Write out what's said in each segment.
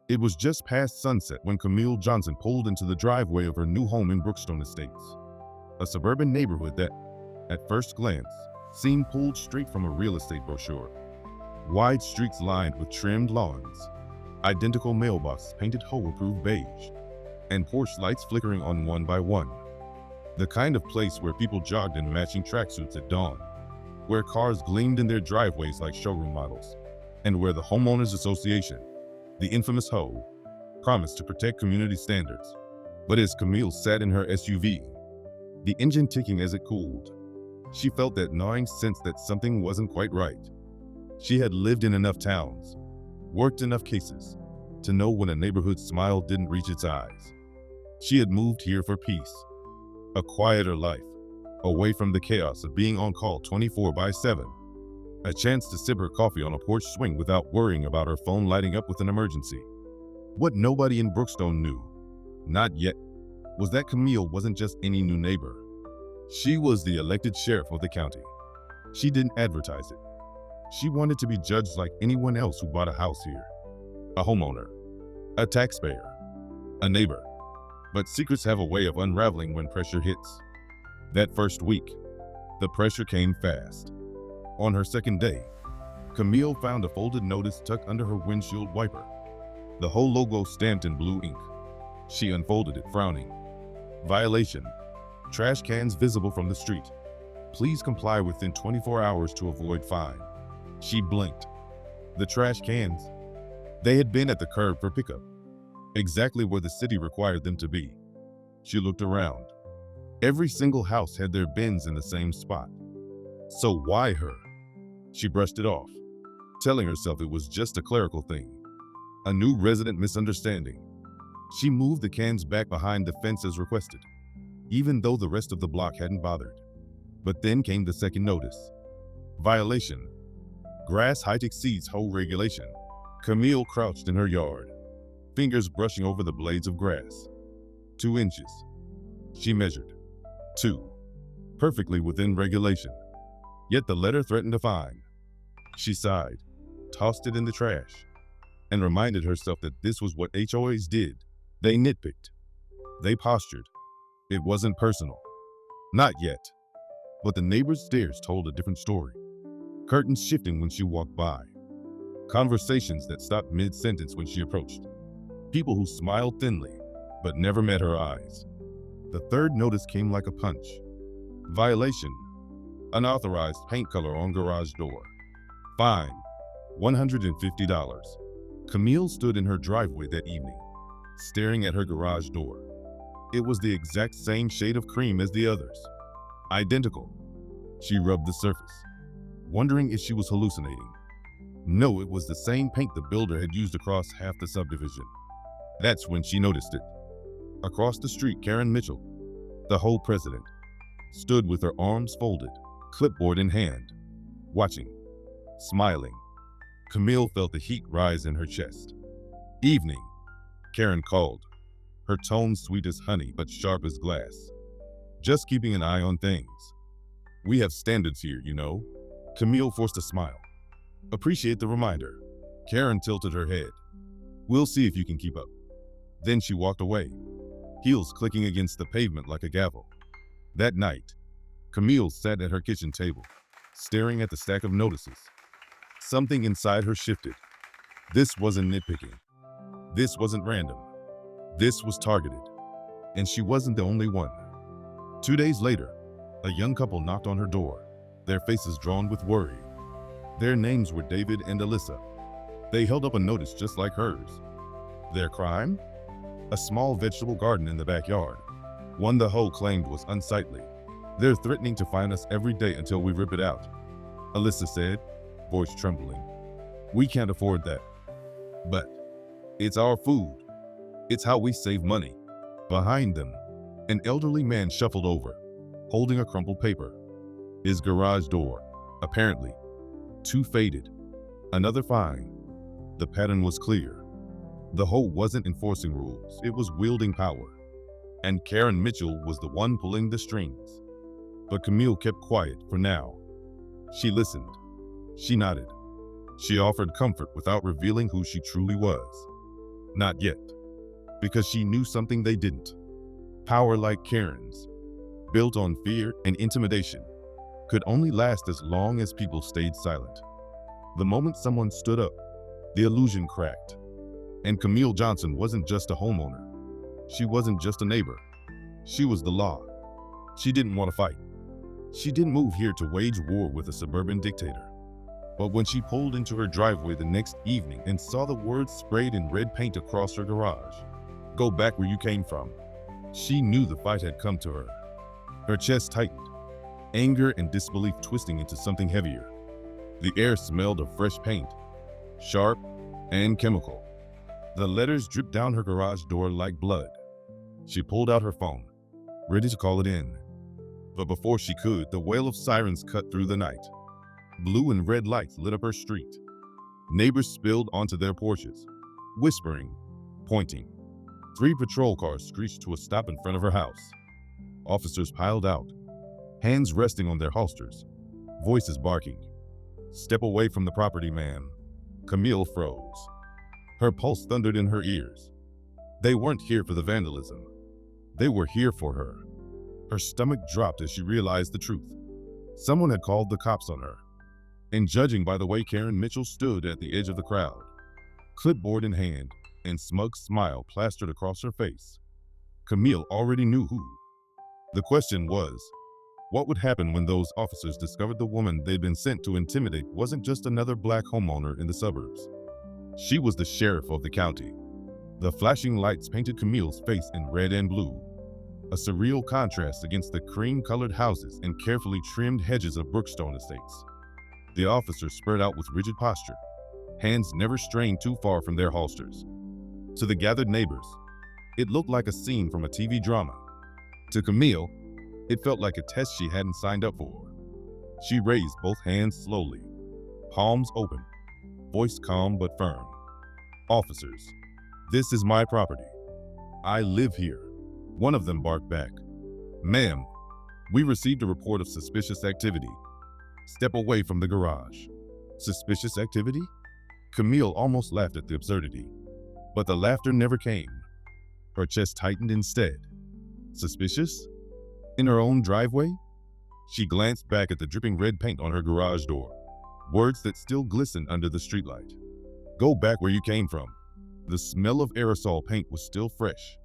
It was just past sunset when Camille Johnson pulled into the driveway of her new home in Brookstone Estates, a suburban neighborhood that, at first glance, seemed pulled straight from a real estate brochure. Wide streets lined with trimmed lawns, identical mailboxes painted HOA-approved beige, and porch lights flickering on one by one. The kind of place where people jogged in matching tracksuits at dawn, where cars gleamed in their driveways like showroom models, and where the Homeowners Association, the infamous HOA, promised to protect community standards. But as Camille sat in her SUV, the engine ticking as it cooled, she felt that gnawing sense that something wasn't quite right. She had lived in enough towns, worked enough cases, to know when a neighborhood's smile didn't reach its eyes. She had moved here for peace, a quieter life, away from the chaos of being on call 24/7, a chance to sip her coffee on a porch swing without worrying about her phone lighting up with an emergency. What nobody in Brookstone knew, not yet, was that Camille wasn't just any new neighbor. She was the elected sheriff of the county. She didn't advertise it. She wanted to be judged like anyone else who bought a house here. A homeowner, a taxpayer, a neighbor. But secrets have a way of unraveling when pressure hits. That first week, the pressure came fast. On her second day, Camille found a folded notice tucked under her windshield wiper, the whole logo stamped in blue ink. She unfolded it, frowning. Violation. Trash cans visible from the street. Please comply within 24 hours to avoid fine. She blinked. The trash cans. They had been at the curb for pickup, exactly where the city required them to be. She looked around. Every single house had their bins in the same spot. So why her? She brushed it off, telling herself it was just a clerical thing, a new resident misunderstanding. She moved the cans back behind the fence as requested, even though the rest of the block hadn't bothered. But then came the second notice. Violation. Grass height exceeds HOA regulation. Camille crouched in her yard, fingers brushing over the blades of grass. 2 inches. She measured. 2. Perfectly within regulation. Yet the letter threatened a fine. She sighed, tossed it in the trash, and reminded herself that this was what HOAs did. They nitpicked. They postured. It wasn't personal. Not yet. But the neighbor's stares told a different story. Curtains shifting when she walked by. Conversations that stopped mid-sentence when she approached. People who smiled thinly, but never met her eyes. The third notice came like a punch. Violation. Unauthorized paint color on garage door. Fine. $150. Camille stood in her driveway that evening, staring at her garage door. It was the exact same shade of cream as the others. Identical. She rubbed the surface, wondering if she was hallucinating. No, it was the same paint the builder had used across half the subdivision. That's when she noticed it. Across the street, Karen Mitchell, the HOA president, stood with her arms folded, clipboard in hand, watching, smiling. Camille felt the heat rise in her chest. Evening, Karen called, her tone sweet as honey but sharp as glass. Just keeping an eye on things. We have standards here, you know. Camille forced a smile. Appreciate the reminder. Karen tilted her head. We'll see if you can keep up. Then she walked away, heels clicking against the pavement like a gavel. That night, Camille sat at her kitchen table, staring at the stack of notices. Something inside her shifted. This wasn't nitpicking. This wasn't random. This was targeted. And she wasn't the only one. 2 days later, a young couple knocked on her door, their faces drawn with worry. Their names were David and Alyssa. They held up a notice just like hers. Their crime? A small vegetable garden in the backyard, one the HOA claimed was unsightly. They're threatening to fine us every day until we rip it out, Alyssa said, voice trembling. We can't afford that. But it's our food. It's how we save money. Behind them, an elderly man shuffled over, holding a crumpled paper. His garage door, apparently, too faded. Another fine. The pattern was clear. The HOA wasn't enforcing rules, it was wielding power. And Karen Mitchell was the one pulling the strings. But Camille kept quiet for now. She listened. She nodded. She offered comfort without revealing who she truly was. Not yet, because she knew something they didn't. Power like Karen's, built on fear and intimidation, could only last as long as people stayed silent. The moment someone stood up, the illusion cracked. And Camille Johnson wasn't just a homeowner. She wasn't just a neighbor. She was the law. She didn't want to fight. She didn't move here to wage war with a suburban dictator. But when she pulled into her driveway the next evening and saw the words sprayed in red paint across her garage, "Go back where you came from," she knew the fight had come to her. Her chest tightened, anger and disbelief twisting into something heavier. The air smelled of fresh paint, sharp and chemical. The letters dripped down her garage door like blood. She pulled out her phone, ready to call it in. But before she could, the wail of sirens cut through the night. Blue and red lights lit up her street. Neighbors spilled onto their porches, whispering, pointing. 3 patrol cars screeched to a stop in front of her house. Officers piled out, hands resting on their holsters, voices barking. "Step away from the property, ma'am." Camille froze. Her pulse thundered in her ears. They weren't here for the vandalism. They were here for her. Her stomach dropped as she realized the truth. Someone had called the cops on her. And judging by the way Karen Mitchell stood at the edge of the crowd, clipboard in hand and smug smile plastered across her face, Camille already knew who. The question was, what would happen when those officers discovered the woman they'd been sent to intimidate wasn't just another black homeowner in the suburbs? She was the sheriff of the county. The flashing lights painted Camille's face in red and blue, a surreal contrast against the cream-colored houses and carefully trimmed hedges of Brookstone Estates. The officers spread out with rigid posture, hands never straying too far from their holsters. To the gathered neighbors, it looked like a scene from a TV drama. To Camille, it felt like a test she hadn't signed up for. She raised both hands slowly, palms open, voice calm but firm. "Officers, this is my property. I live here." One of them barked back, "Ma'am, we received a report of suspicious activity. Step away from the garage." Suspicious activity? Camille almost laughed at the absurdity, but the laughter never came. Her chest tightened instead. Suspicious? In her own driveway? She glanced back at the dripping red paint on her garage door, words that still glistened under the streetlight. "Go back where you came from." The smell of aerosol paint was still fresh.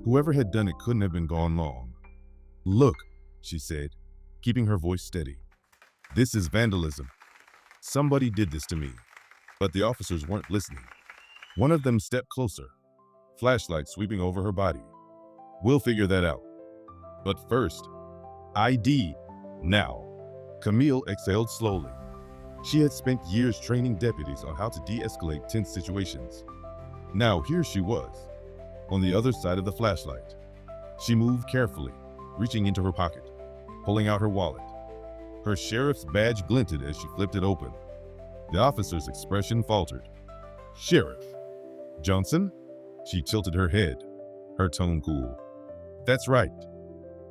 Whoever had done it couldn't have been gone long. "Look," she said, keeping her voice steady. "This is vandalism. Somebody did this to me." But the officers weren't listening. One of them stepped closer, flashlight sweeping over her body. "We'll figure that out. But first, ID, now." Camille exhaled slowly. She had spent years training deputies on how to de-escalate tense situations. Now here she was, on the other side of the flashlight. She moved carefully, reaching into her pocket, pulling out her wallet. Her sheriff's badge glinted as she flipped it open. The officer's expression faltered. "Sheriff Johnson?" She tilted her head, her tone cool. "That's right.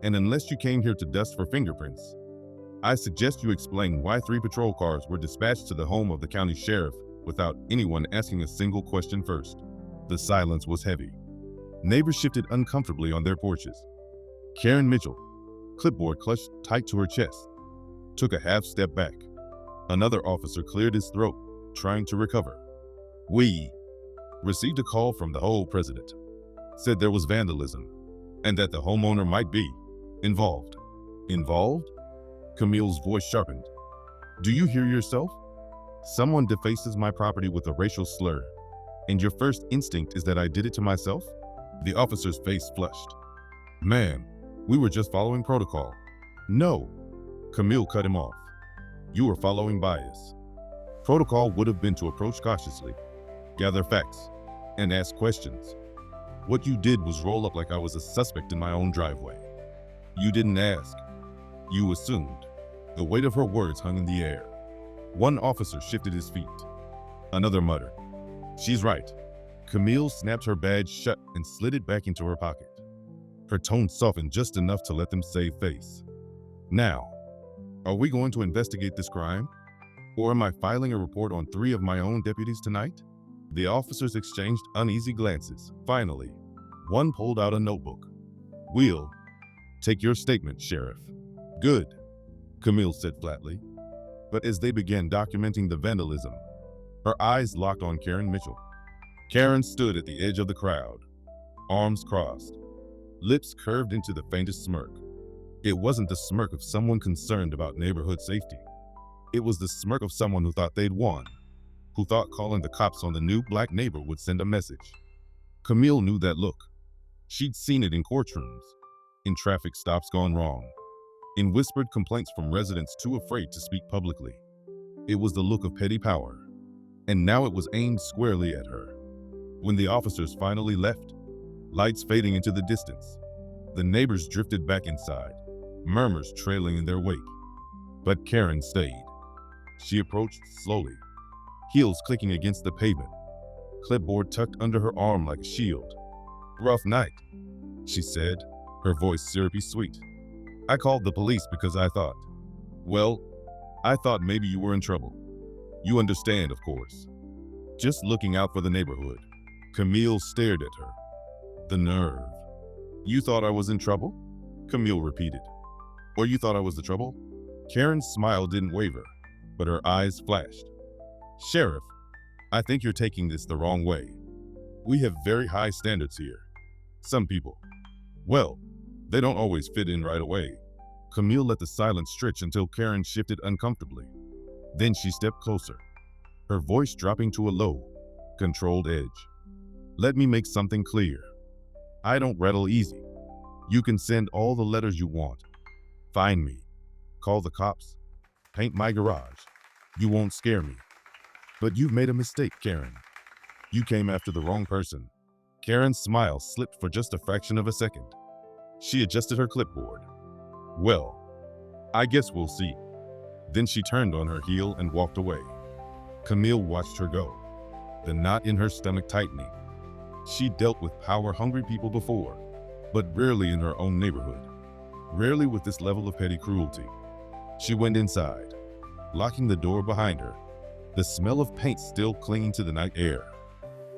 And unless you came here to dust for fingerprints, I suggest you explain why 3 patrol cars were dispatched to the home of the county sheriff without anyone asking a single question first." The silence was heavy. Neighbors shifted uncomfortably on their porches. Karen Mitchell, clipboard clutched tight to her chest, took a half step back. Another officer cleared his throat, trying to recover. "We received a call from the HOA president. Said there was vandalism, and that the homeowner might be involved." "Involved?" Camille's voice sharpened. "Do you hear yourself? Someone defaces my property with a racial slur, and your first instinct is that I did it to myself?" The officer's face flushed. "Ma'am, we were just following protocol." "No," Camille cut him off. "You were following bias. Protocol would have been to approach cautiously, gather facts, and ask questions. What you did was roll up like I was a suspect in my own driveway. You didn't ask. You assumed." The weight of her words hung in the air. One officer shifted his feet. Another muttered, "She's right." Camille snapped her badge shut and slid it back into her pocket. Her tone softened just enough to let them save face. "Now, are we going to investigate this crime? Or am I filing a report on 3 of my own deputies tonight?" The officers exchanged uneasy glances. Finally, one pulled out a notebook. "We'll take your statement, Sheriff." "Good," Camille said flatly. But as they began documenting the vandalism, her eyes locked on Karen Mitchell. Karen stood at the edge of the crowd, arms crossed, lips curved into the faintest smirk. It wasn't the smirk of someone concerned about neighborhood safety. It was the smirk of someone who thought they'd won, who thought calling the cops on the new black neighbor would send a message. Camille knew that look. She'd seen it in courtrooms, in traffic stops gone wrong, in whispered complaints from residents too afraid to speak publicly. It was the look of petty power, and now it was aimed squarely at her. When the officers finally left, lights fading into the distance, the neighbors drifted back inside, murmurs trailing in their wake. But Karen stayed. She approached slowly, heels clicking against the pavement, clipboard tucked under her arm like a shield. "Rough night," she said, her voice syrupy sweet. "I called the police because I thought maybe you were in trouble. You understand, of course. Just looking out for the neighborhood." Camille stared at her. The nerve. "You thought I was in trouble?" Camille repeated. "Or you thought I was the trouble?" Karen's smile didn't waver, but her eyes flashed. "Sheriff, I think you're taking this the wrong way. We have very high standards here. Some people, they don't always fit in right away." Camille let the silence stretch until Karen shifted uncomfortably. Then she stepped closer, her voice dropping to a low, controlled edge. "Let me make something clear. I don't rattle easy. You can send all the letters you want. Find me. Call the cops. Paint my garage. You won't scare me. But you've made a mistake, Karen. You came after the wrong person." Karen's smile slipped for just a fraction of a second. She adjusted her clipboard. "Well, I guess we'll see." Then she turned on her heel and walked away. Camille watched her go, the knot in her stomach tightening. She dealt with power-hungry people before, but rarely in her own neighborhood. Rarely with this level of petty cruelty. She went inside, locking the door behind her, the smell of paint still clinging to the night air.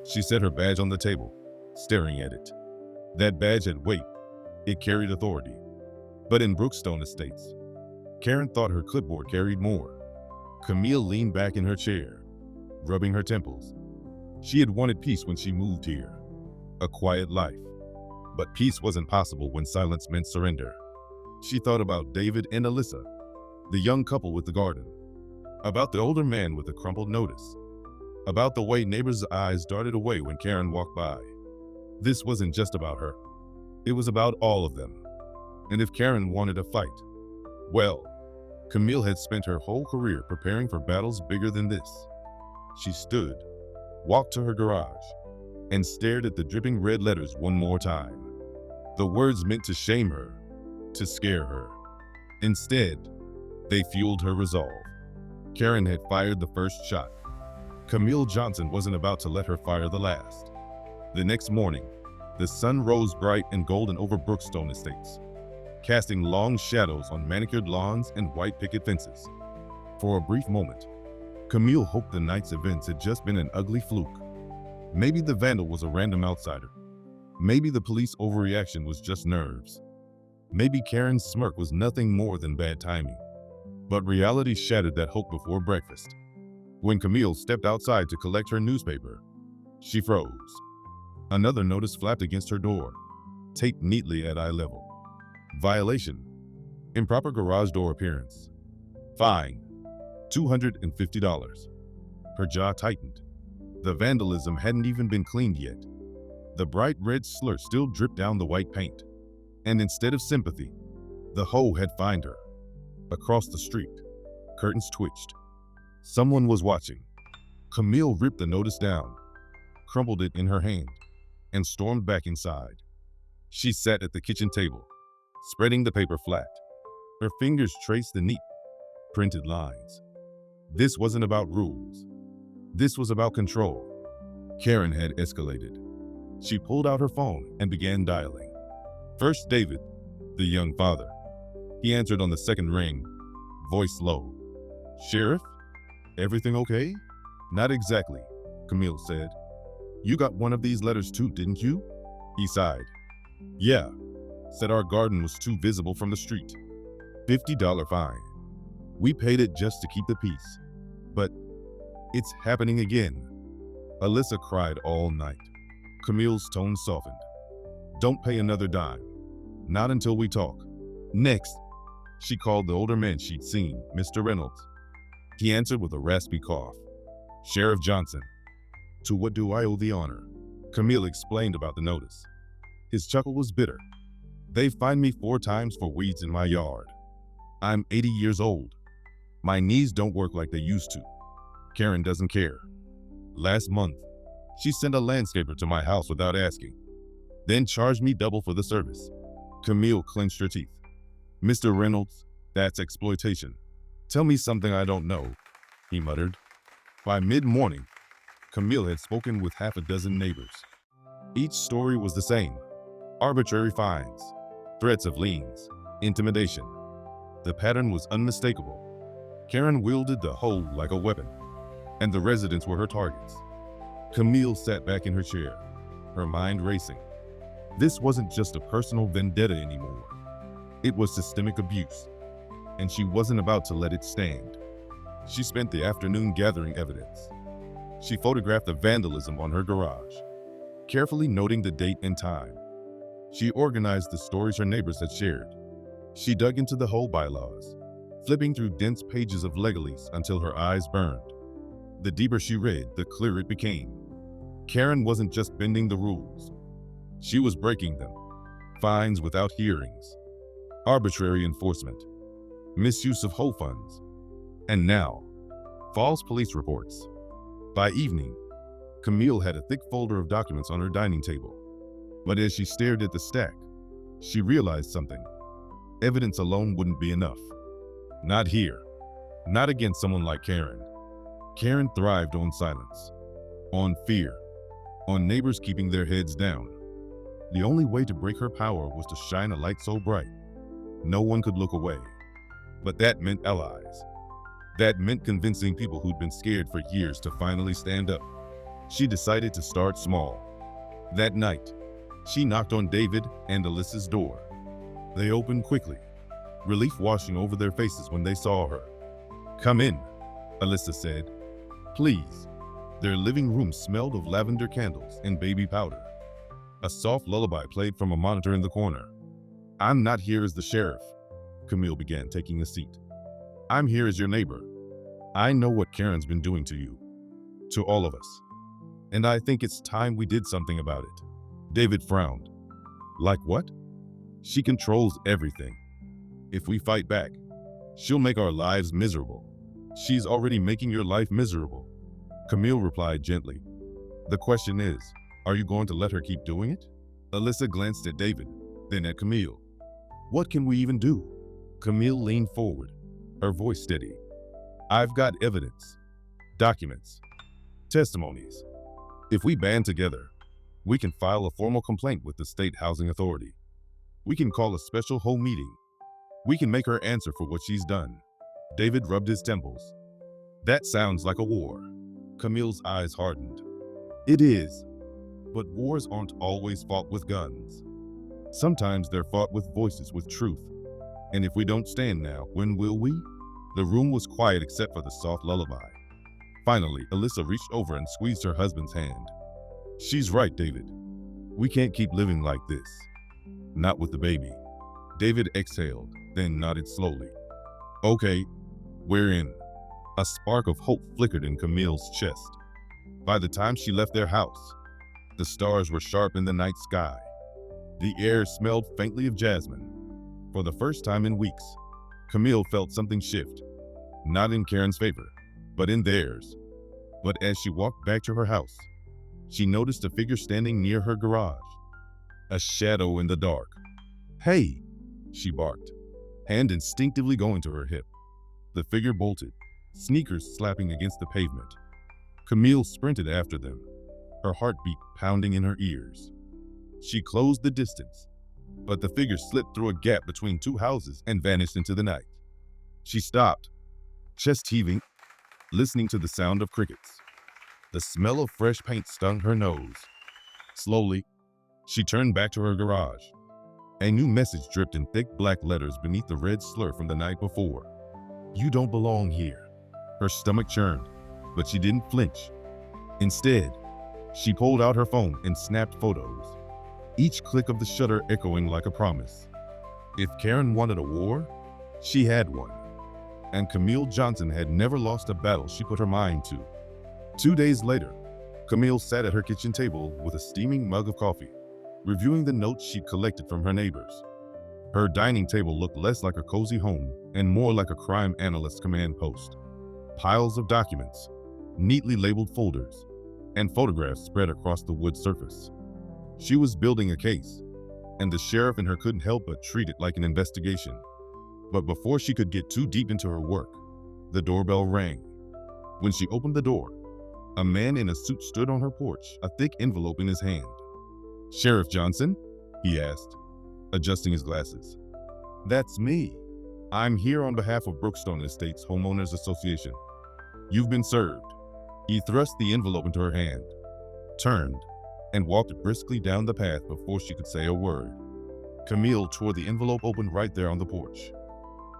She set her badge on the table, staring at it. That badge had weight. It carried authority. But in Brookstone Estates, Karen thought her clipboard carried more. Camille leaned back in her chair, rubbing her temples. She had wanted peace when she moved here, a quiet life. But peace wasn't possible when silence meant surrender. She thought about David and Alyssa, the young couple with the garden, about the older man with the crumpled notice, about the way neighbors' eyes darted away when Karen walked by. This wasn't just about her. It was about all of them. And if Karen wanted a fight, Camille had spent her whole career preparing for battles bigger than this. She stood, walked to her garage, and stared at the dripping red letters one more time. The words meant to shame her, to scare her. Instead, they fueled her resolve. Karen had fired the first shot. Camille Johnson wasn't about to let her fire the last. The next morning, the sun rose bright and golden over Brookstone Estates, casting long shadows on manicured lawns and white picket fences. For a brief moment, Camille hoped the night's events had just been an ugly fluke. Maybe the vandal was a random outsider. Maybe the police overreaction was just nerves. Maybe Karen's smirk was nothing more than bad timing. But reality shattered that hope before breakfast. When Camille stepped outside to collect her newspaper, she froze. Another notice flapped against her door, taped neatly at eye level. Violation. Improper garage door appearance. Fine. $250. Her jaw tightened. The vandalism hadn't even been cleaned yet. The bright red slur still dripped down the white paint. And instead of sympathy, the hoe had found her. Across the street, curtains twitched. Someone was watching. Camille ripped the notice down, crumpled it in her hand, and stormed back inside. She sat at the kitchen table, spreading the paper flat. Her fingers traced the neat, printed lines. This wasn't about rules. This was about control. Karen had escalated. She pulled out her phone and began dialing. First David, the young father. He answered on the second ring, voice low. "Sheriff, everything okay?" "Not exactly," Camille said. You got one of these letters too, didn't you? He sighed. Yeah, said our garden was too visible from the street. $50 fine. We paid it just to keep the peace. But it's happening again. Alyssa cried all night. Camille's tone softened. Don't pay another dime. Not until we talk. Next, she called the older man she'd seen, Mr. Reynolds. He answered with a raspy cough. Sheriff Johnson. To what do I owe the honor? Camille explained about the notice. His chuckle was bitter. They fined me 4 times for weeds in my yard. I'm 80 years old. My knees don't work like they used to. Karen doesn't care. Last month, she sent a landscaper to my house without asking, then charged me double for the service. Camille clenched her teeth. Mr. Reynolds, that's exploitation. Tell me something I don't know, he muttered. By mid-morning, Camille had spoken with half a dozen neighbors. Each story was the same. Arbitrary fines, threats of liens, intimidation. The pattern was unmistakable. Karen wielded the hoe like a weapon, and the residents were her targets. Camille sat back in her chair, her mind racing. This wasn't just a personal vendetta anymore. It was systemic abuse, and she wasn't about to let it stand. She spent the afternoon gathering evidence. She photographed the vandalism on her garage, carefully noting the date and time. She organized the stories her neighbors had shared. She dug into the whole bylaws, flipping through dense pages of legalese until her eyes burned. The deeper she read, the clearer it became. Karen wasn't just bending the rules. She was breaking them. Fines without hearings, arbitrary enforcement, misuse of HOA funds, and now, false police reports. By evening, Camille had a thick folder of documents on her dining table. But as she stared at the stack, she realized something. Evidence alone wouldn't be enough. Not here. Not against someone like Karen. Karen thrived on silence, on fear, on neighbors keeping their heads down. The only way to break her power was to shine a light so bright no one could look away. But that meant allies. That meant convincing people who'd been scared for years to finally stand up. She decided to start small. That night, she knocked on David and Alyssa's door. They opened quickly, relief washing over their faces when they saw her. Come in, Alyssa said. Please. Their living room smelled of lavender candles and baby powder. A soft lullaby played from a monitor in the corner. I'm not here as the sheriff, Camille began, taking a seat. I'm here as your neighbor. I know what Karen's been doing to you, to all of us. And I think it's time we did something about it. David frowned. Like what? She controls everything. If we fight back, she'll make our lives miserable. She's already making your life miserable. Camille replied gently. The question is, are you going to let her keep doing it? Alyssa glanced at David, then at Camille. What can we even do? Camille leaned forward, her voice steady. I've got evidence, documents, testimonies. If we band together, we can file a formal complaint with the State Housing Authority. We can call a special HOA meeting. We can make her answer for what she's done. David rubbed his temples. That sounds like a war. Camille's eyes hardened. It is, but wars aren't always fought with guns. Sometimes they're fought with voices, with truth. And if we don't stand now, when will we? The room was quiet except for the soft lullaby. Finally, Alyssa reached over and squeezed her husband's hand. She's right, David. We can't keep living like this. Not with the baby. David exhaled, then nodded slowly. Okay, we're in. A spark of hope flickered in Camille's chest. By the time she left their house, the stars were sharp in the night sky. The air smelled faintly of jasmine. For the first time in weeks, Camille felt something shift. Not in Karen's favor, but in theirs. But as she walked back to her house, she noticed a figure standing near her garage. A shadow in the dark. Hey, she barked, hand instinctively going to her hip. The figure bolted, sneakers slapping against the pavement. Camille sprinted after them, her heartbeat pounding in her ears. She closed the distance, but the figure slipped through a gap between two houses and vanished into the night. She stopped, chest heaving, listening to the sound of crickets. The smell of fresh paint stung her nose. Slowly, she turned back to her garage. A new message dripped in thick black letters beneath the red slur from the night before. "You don't belong here." Her stomach churned, but she didn't flinch. Instead, she pulled out her phone and snapped photos, each click of the shutter echoing like a promise. If Karen wanted a war, she had one. And Camille Johnson had never lost a battle she put her mind to. 2 days later, Camille sat at her kitchen table with a steaming mug of coffee, reviewing the notes she'd collected from her neighbors. Her dining table looked less like a cozy home and more like a crime analyst's command post. Piles of documents, neatly labeled folders, and photographs spread across the wood surface. She was building a case, and the sheriff in her couldn't help but treat it like an investigation. But before she could get too deep into her work, the doorbell rang. When she opened the door, a man in a suit stood on her porch, a thick envelope in his hand. "Sheriff Johnson?" he asked, adjusting his glasses. "That's me. I'm here on behalf of Brookstone Estates Homeowners Association. You've been served." He thrust the envelope into her hand, turned, and walked briskly down the path before she could say a word. Camille tore the envelope open right there on the porch.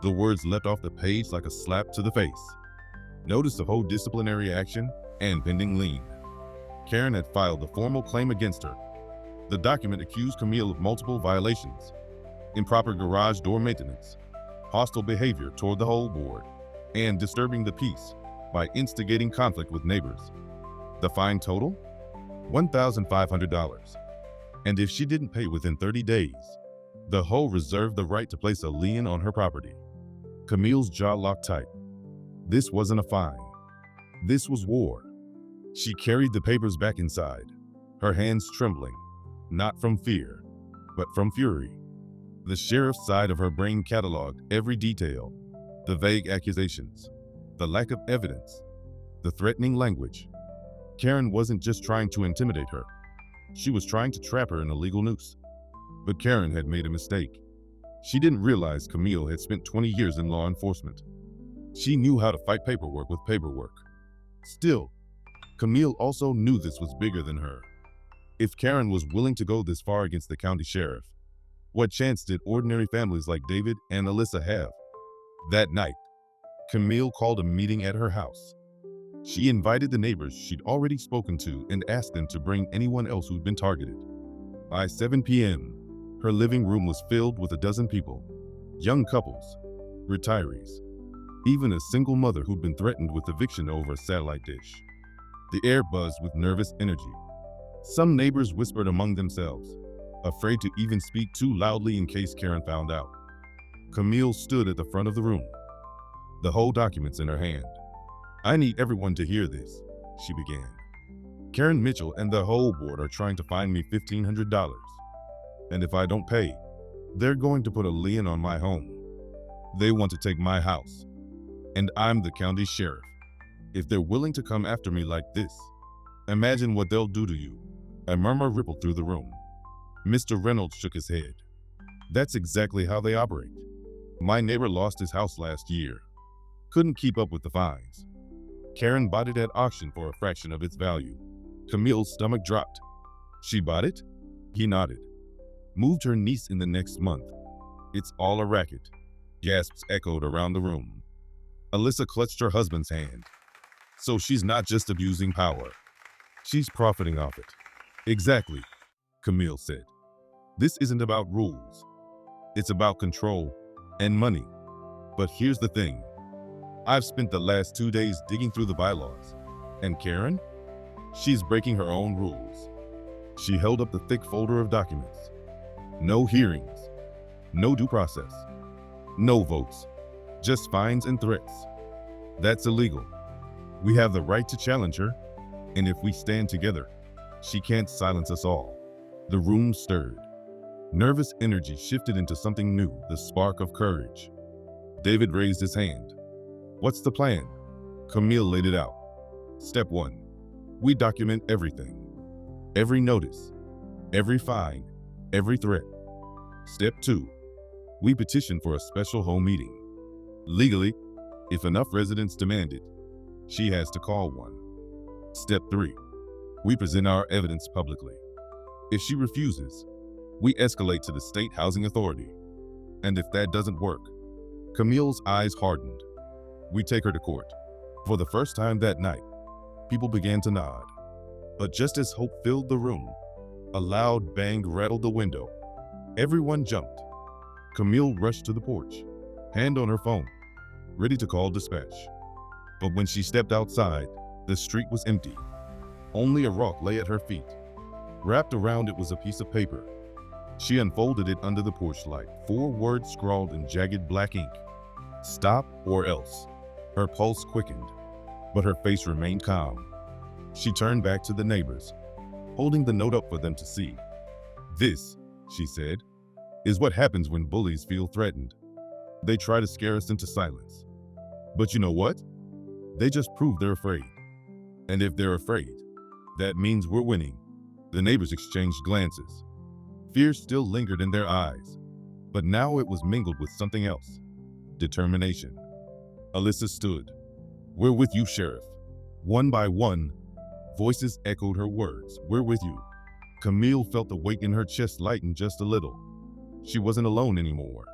The words leapt off the page like a slap to the face. Notice of whole disciplinary action and pending lien. Karen had filed a formal claim against her. The document accused Camille of multiple violations: improper garage door maintenance, hostile behavior toward the whole board, and disturbing the peace by instigating conflict with neighbors. The fine total? $1,500. And if she didn't pay within 30 days, the HOA reserved the right to place a lien on her property. Camille's jaw locked tight. This wasn't a fine. This was war. She carried the papers back inside, her hands trembling, not from fear, but from fury. The sheriff's side of her brain cataloged every detail: the vague accusations, the lack of evidence, the threatening language. Karen wasn't just trying to intimidate her. She was trying to trap her in a legal noose. But Karen had made a mistake. She didn't realize Camille had spent 20 years in law enforcement. She knew how to fight paperwork with paperwork. Still, Camille also knew this was bigger than her. If Karen was willing to go this far against the county sheriff, what chance did ordinary families like David and Alyssa have? That night, Camille called a meeting at her house. She invited the neighbors she'd already spoken to and asked them to bring anyone else who'd been targeted. By 7 p.m., her living room was filled with a dozen people: young couples, retirees, even a single mother who'd been threatened with eviction over a satellite dish. The air buzzed with nervous energy. Some neighbors whispered among themselves, afraid to even speak too loudly in case Karen found out. Camille stood at the front of the room, the whole documents in her hand. "I need everyone to hear this," she began. "Karen Mitchell and the whole board are trying to fine me $1,500. And if I don't pay, they're going to put a lien on my home. They want to take my house. And I'm the county sheriff. If they're willing to come after me like this, imagine what they'll do to you." A murmur rippled through the room. Mr. Reynolds shook his head. "That's exactly how they operate. My neighbor lost his house last year. Couldn't keep up with the fines. Karen bought it at auction for a fraction of its value." Camille's stomach dropped. "She bought it?" He nodded. "Moved her niece in the next month. It's all a racket." Gasps echoed around the room. Alyssa clutched her husband's hand. "So she's not just abusing power. She's profiting off it." "Exactly," Camille said. "This isn't about rules. It's about control and money. But here's the thing. I've spent the last 2 days digging through the bylaws. And Karen? She's breaking her own rules." She held up the thick folder of documents. "No hearings. No due process. No votes. Just fines and threats. That's illegal. We have the right to challenge her. And if we stand together, she can't silence us all." The room stirred. Nervous energy shifted into something new, the spark of courage. David raised his hand. "What's the plan?" Camille laid it out. "Step 1. We document everything. Every notice, every fine, every threat. Step 2. We petition for a special home meeting. Legally, if enough residents demand it, she has to call one. Step 3. We present our evidence publicly. If she refuses, we escalate to the State Housing Authority. And if that doesn't work, Camille's eyes hardened. We take her to court. For the first time that night, people began to nod. But just as hope filled the room, a loud bang rattled the window. Everyone jumped. Camille rushed to the porch, hand on her phone, ready to call dispatch. But when she stepped outside, the street was empty. Only a rock lay at her feet. Wrapped around it was a piece of paper. She unfolded it under the porch light, 4 words scrawled in jagged black ink. Stop or else. Her pulse quickened, but her face remained calm. She turned back to the neighbors, holding the note up for them to see. This, she said, is what happens when bullies feel threatened. They try to scare us into silence. But you know what? They just prove they're afraid. And if they're afraid, that means we're winning. The neighbors exchanged glances. Fear still lingered in their eyes, but now it was mingled with something else. Determination. Alyssa stood. We're with you, Sheriff. One by one, voices echoed her words. We're with you. Camille felt the weight in her chest lighten just a little. She wasn't alone anymore.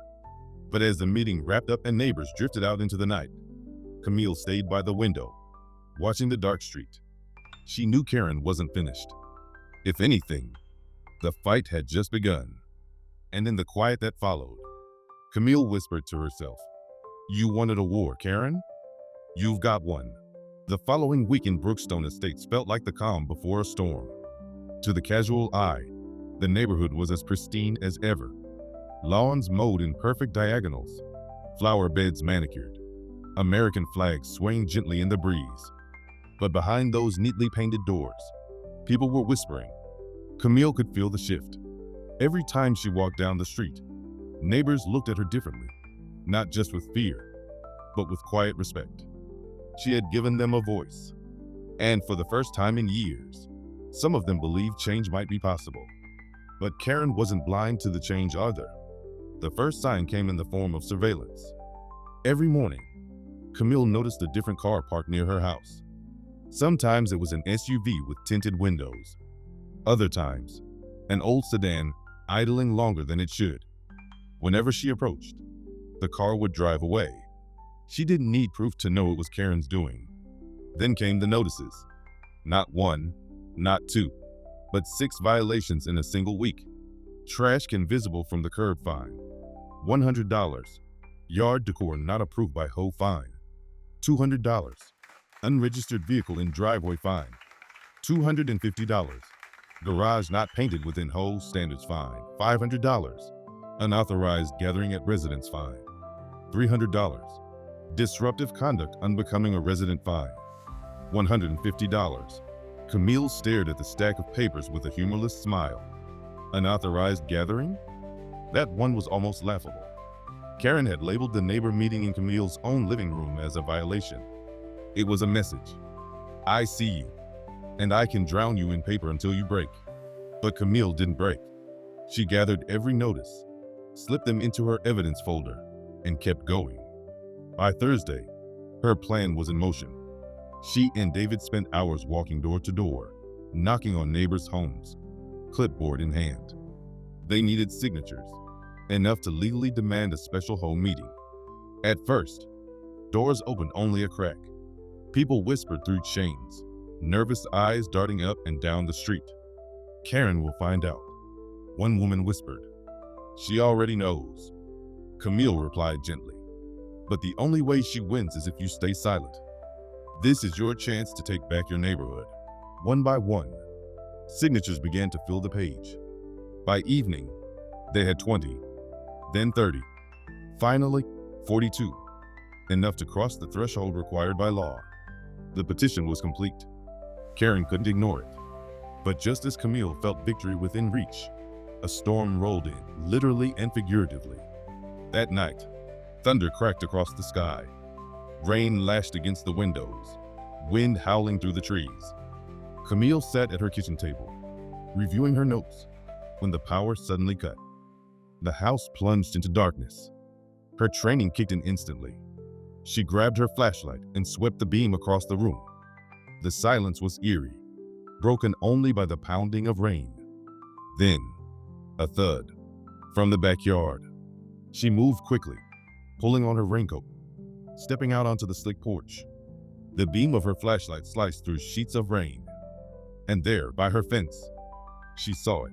But as the meeting wrapped up and neighbors drifted out into the night, Camille stayed by the window, watching the dark street. She knew Karen wasn't finished. If anything, the fight had just begun. And in the quiet that followed, Camille whispered to herself, "You wanted a war, Karen? You've got one." The following week in Brookstone Estates felt like the calm before a storm. To the casual eye, the neighborhood was as pristine as ever. Lawns mowed in perfect diagonals, flower beds manicured, American flags swaying gently in the breeze. But behind those neatly painted doors, people were whispering. Camille could feel the shift. Every time she walked down the street, neighbors looked at her differently, not just with fear, but with quiet respect. She had given them a voice. And for the first time in years, some of them believed change might be possible. But Karen wasn't blind to the change either. The first sign came in the form of surveillance. Every morning, Camille noticed a different car parked near her house. Sometimes it was an SUV with tinted windows. Other times, an old sedan idling longer than it should. Whenever she approached, the car would drive away. She didn't need proof to know it was Karen's doing. Then came the notices. Not 1, not 2, but 6 violations in a single week. Trash can visible from the curb fine. $100. Yard decor not approved by HOA fine. $200. Unregistered vehicle in driveway fine. $250. Garage not painted within HOA standards fine. $500. Unauthorized gathering at residence fine. $300. Disruptive conduct unbecoming a resident fine. $150. Camille stared at the stack of papers with a humorless smile. Unauthorized gathering? That one was almost laughable. Karen had labeled the neighbor meeting in Camille's own living room as a violation. It was a message. I see you, and I can drown you in paper until you break. But Camille didn't break. She gathered every notice, slipped them into her evidence folder, and kept going. By Thursday, her plan was in motion. She and David spent hours walking door to door, knocking on neighbors' homes, clipboard in hand. They needed signatures, enough to legally demand a special home meeting. At first, doors opened only a crack. People whispered through chains, nervous eyes darting up and down the street. Karen will find out, one woman whispered. She already knows. Camille replied gently. But the only way she wins is if you stay silent. This is your chance to take back your neighborhood. One by one, signatures began to fill the page. By evening, they had 20, then 30, finally 42, enough to cross the threshold required by law. The petition was complete. Karen couldn't ignore it. But just as Camille felt victory within reach, a storm rolled in, literally and figuratively. That night, thunder cracked across the sky. Rain lashed against the windows, wind howling through the trees. Camille sat at her kitchen table, reviewing her notes, when the power suddenly cut. The house plunged into darkness. Her training kicked in instantly. She grabbed her flashlight and swept the beam across the room. The silence was eerie, broken only by the pounding of rain. Then, a thud from the backyard. She moved quickly, pulling on her raincoat, stepping out onto the slick porch. The beam of her flashlight sliced through sheets of rain. And there, by her fence, she saw it.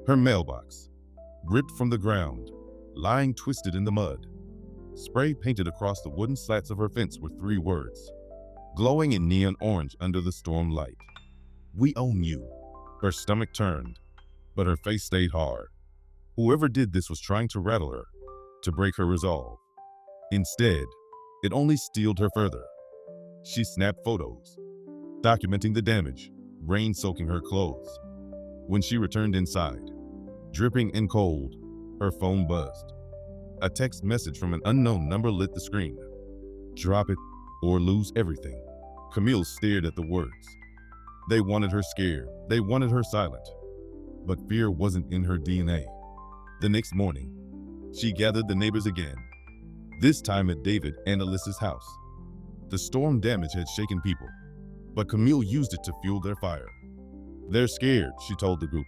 Her mailbox, ripped from the ground, lying twisted in the mud. Spray painted across the wooden slats of her fence were 3 words, glowing in neon orange under the storm light. "We own you." Her stomach turned, but her face stayed hard. Whoever did this was trying to rattle her, to break her resolve. Instead, it only steeled her further. She snapped photos, documenting the damage, rain soaking her clothes. When she returned inside, dripping and cold, her phone buzzed. A text message from an unknown number lit the screen. "Drop it or lose everything." Camille stared at the words. They wanted her scared. They wanted her silent. But fear wasn't in her DNA. The next morning, she gathered the neighbors again, this time at David and Alyssa's house. The storm damage had shaken people, but Camille used it to fuel their fire. "They're scared," she told the group,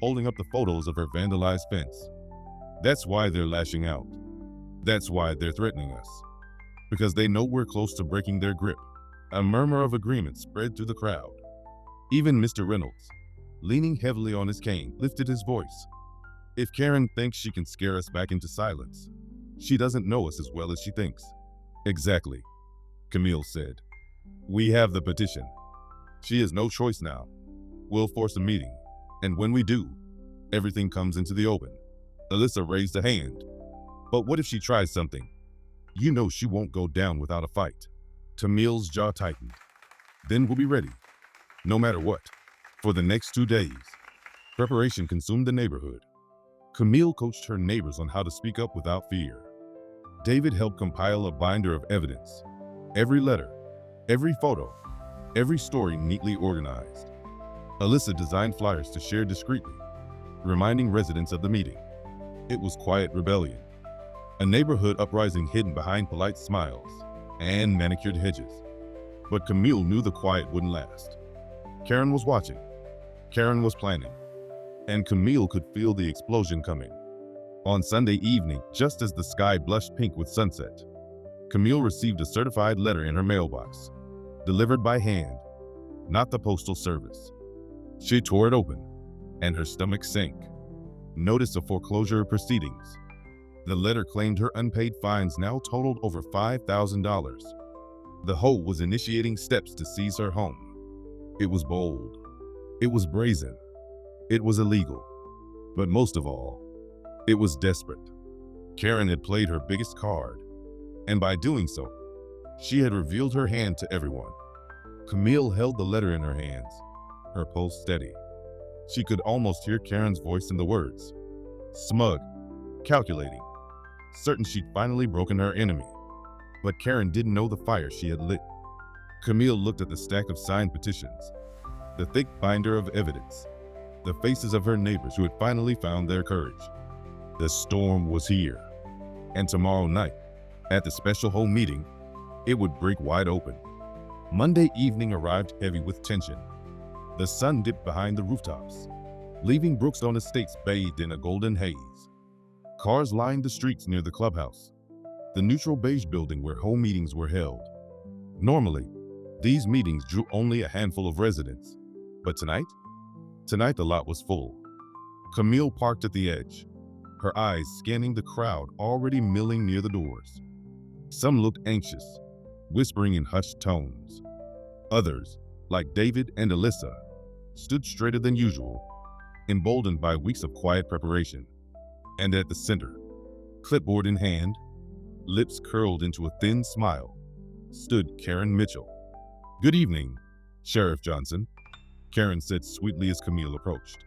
holding up the photos of her vandalized fence. "That's why they're lashing out. That's why they're threatening us. Because they know we're close to breaking their grip." A murmur of agreement spread through the crowd. Even Mr. Reynolds, leaning heavily on his cane, lifted his voice. "If Karen thinks she can scare us back into silence, she doesn't know us as well as she thinks." "Exactly," Camille said. "We have the petition. She has no choice now. We'll force a meeting, and when we do, everything comes into the open." Alyssa raised a hand. "But what if she tries something? You know she won't go down without a fight." Camille's jaw tightened. "Then we'll be ready, no matter what." For the next 2 days, preparation consumed the neighborhood. Camille coached her neighbors on how to speak up without fear. David helped compile a binder of evidence. Every letter, every photo, every story neatly organized. Alyssa designed flyers to share discreetly, reminding residents of the meeting. It was quiet rebellion, a neighborhood uprising hidden behind polite smiles and manicured hedges. But Camille knew the quiet wouldn't last. Karen was watching. Karen was planning. And Camille could feel the explosion coming. On Sunday evening, just as the sky blushed pink with sunset, Camille received a certified letter in her mailbox, delivered by hand, not the postal service. She tore it open, and her stomach sank. Notice of foreclosure proceedings. The letter claimed her unpaid fines now totaled over $5,000. The HOA was initiating steps to seize her home. It was bold. It was brazen. It was illegal. But most of all, it was desperate. Karen had played her biggest card, and by doing so, she had revealed her hand to everyone. Camille held the letter in her hands, her pulse steady. She could almost hear Karen's voice in the words, smug, calculating, certain she'd finally broken her enemy. But Karen didn't know the fire she had lit. Camille looked at the stack of signed petitions, the thick binder of evidence, the faces of her neighbors who had finally found their courage. The storm was here, and tomorrow night, at the special HOA meeting, it would break wide open. Monday evening arrived heavy with tension. The sun dipped behind the rooftops, leaving Brookstone Estates bathed in a golden haze. Cars lined the streets near the clubhouse, the neutral beige building where HOA meetings were held. Normally, these meetings drew only a handful of residents, but tonight the lot was full. Camille parked at the edge, her eyes scanning the crowd already milling near the doors. Some looked anxious, whispering in hushed tones. Others, like David and Alyssa, stood straighter than usual, emboldened by weeks of quiet preparation. And at the center, clipboard in hand, lips curled into a thin smile, stood Karen Mitchell. "Good evening, Sheriff Johnson," Karen said sweetly as Camille approached.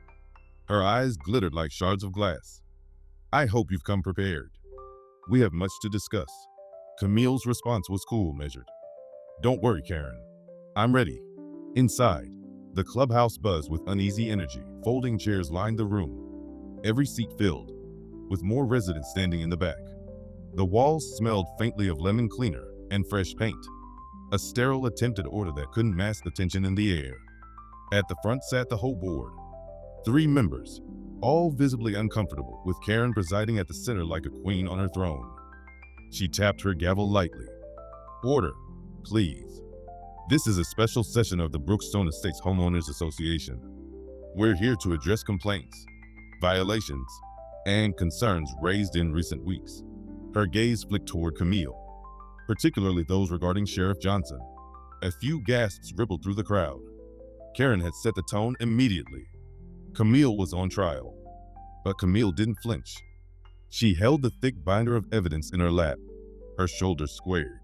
Her eyes glittered like shards of glass. "I hope you've come prepared. We have much to discuss." Camille's response was cool, measured. "Don't worry, Karen. I'm ready." Inside, the clubhouse buzzed with uneasy energy. Folding chairs lined the room, every seat filled, with more residents standing in the back. The walls smelled faintly of lemon cleaner and fresh paint. a sterile attempted order that couldn't mask the tension in the air. At the front sat the whole board, 3 members, all visibly uncomfortable, with Karen presiding at the center like a queen on her throne. She tapped her gavel lightly. "Order, please. This is a special session of the Brookstone Estates Homeowners Association. We're here to address complaints, violations, and concerns raised in recent weeks." Her gaze flicked toward Camille, particularly those regarding Sheriff Johnson. A few gasps rippled through the crowd. Karen had set the tone immediately. Camille was on trial, but Camille didn't flinch. She held the thick binder of evidence in her lap, her shoulders squared.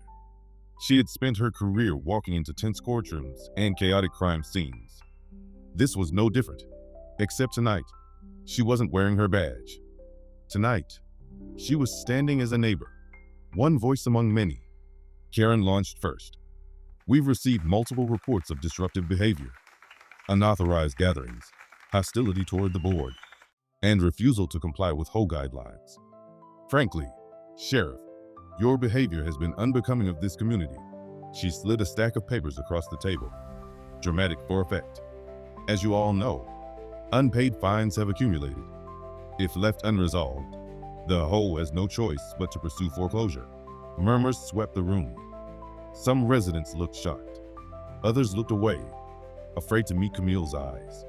She had spent her career walking into tense courtrooms and chaotic crime scenes. This was no different, except tonight, she wasn't wearing her badge. Tonight, she was standing as a neighbor, one voice among many. Karen launched first. "We've received multiple reports of disruptive behavior, unauthorized gatherings, hostility toward the board, and refusal to comply with HOA guidelines. Frankly, Sheriff, your behavior has been unbecoming of this community." She slid a stack of papers across the table, dramatic for effect. "As you all know, unpaid fines have accumulated. If left unresolved, the HOA has no choice but to pursue foreclosure." Murmurs swept the room. Some residents looked shocked. Others looked away, afraid to meet Camille's eyes.